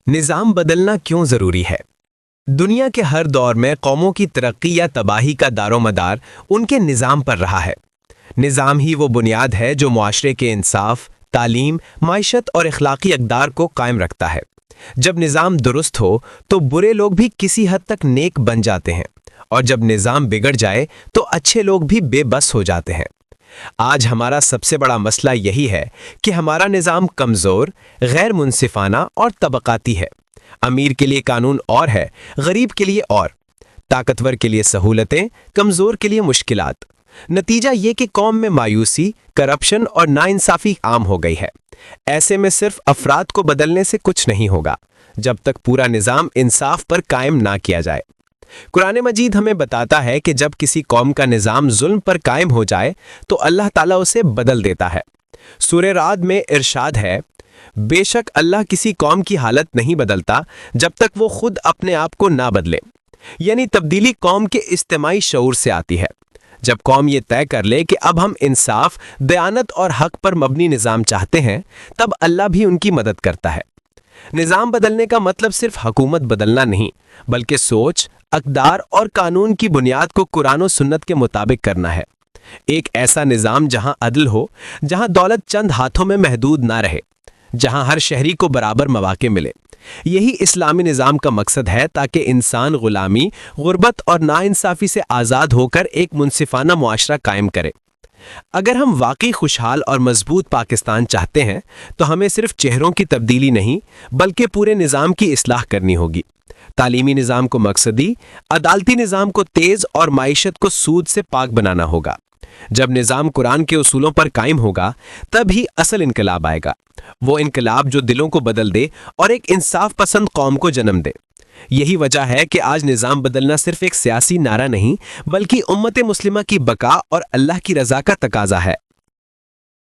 نظام بدلنا کیوں ضروری ہے؟ دنیا کے ہر دور میں قوموں کی ترقی یا تباہی کا دار و مدار ان کے نظام پر رہا ہے۔ نظام ہی وہ بنیاد ہے جو معاشرے کے انصاف، تعلیم، معیشت اور اخلاقی اقدار کو قائم رکھتا ہے۔ جب نظام درست ہو تو برے لوگ بھی کسی حد تک نیک بن جاتے ہیں، اور جب نظام بگڑ جائے تو اچھے لوگ بھی بے بس ہو جاتے ہیں۔ آج ہمارا سب سے بڑا مسئلہ یہی ہے کہ ہمارا نظام کمزور، غیر منصفانہ اور طبقاتی ہے۔ امیر کے لیے قانون اور ہے، غریب کے لیے اور، طاقتور کے لیے سہولتیں، کمزور کے لیے مشکلات۔ نتیجہ یہ کہ قوم میں مایوسی، کرپشن اور ناانصافی عام ہو گئی ہے۔ ایسے میں صرف افراد کو بدلنے سے کچھ نہیں ہوگا جب تک پورا نظام انصاف پر قائم نہ کیا جائے۔ قرآن مجید ہمیں بتاتا ہے کہ جب کسی قوم کا نظام ظلم پر قائم ہو جائے تو اللہ تعالیٰ اسے بدل دیتا ہے۔ سورہ رعد میں ارشاد ہے، بے شک اللہ کسی قوم کی حالت نہیں بدلتا جب تک وہ خود اپنے آپ کو نہ بدلے۔ یعنی تبدیلی قوم کے اجتماعی شعور سے آتی ہے۔ جب قوم یہ طے کر لے کہ اب ہم انصاف، دیانت اور حق پر مبنی نظام چاہتے ہیں، تب اللہ بھی ان کی مدد کرتا ہے۔ نظام بدلنے کا مطلب صرف حکومت بدلنا نہیں، بلکہ سوچ، اقدار اور قانون کی بنیاد کو قرآن و سنت کے مطابق کرنا ہے۔ ایک ایسا نظام جہاں عدل ہو، جہاں دولت چند ہاتھوں میں محدود نہ رہے، جہاں ہر شہری کو برابر مواقع ملے۔ یہی اسلامی نظام کا مقصد ہے، تاکہ انسان غلامی، غربت اور ناانصافی سے آزاد ہو کر ایک منصفانہ معاشرہ قائم کرے۔ اگر ہم واقعی خوشحال اور مضبوط پاکستان چاہتے ہیں تو ہمیں صرف چہروں کی تبدیلی نہیں بلکہ پورے نظام کی اصلاح کرنی ہوگی۔ تعلیمی نظام کو مقصدی، عدالتی نظام کو تیز اور معیشت کو سود سے پاک بنانا ہوگا۔ جب نظام قرآن کے اصولوں پر قائم ہوگا تب ہی اصل انقلاب آئے گا، وہ انقلاب جو دلوں کو بدل دے اور ایک انصاف پسند قوم کو جنم دے۔ یہی وجہ ہے کہ آج نظام بدلنا صرف ایک سیاسی نعرہ نہیں بلکہ امت مسلمہ کی بقا اور اللہ کی رضا کا تقاضا ہے۔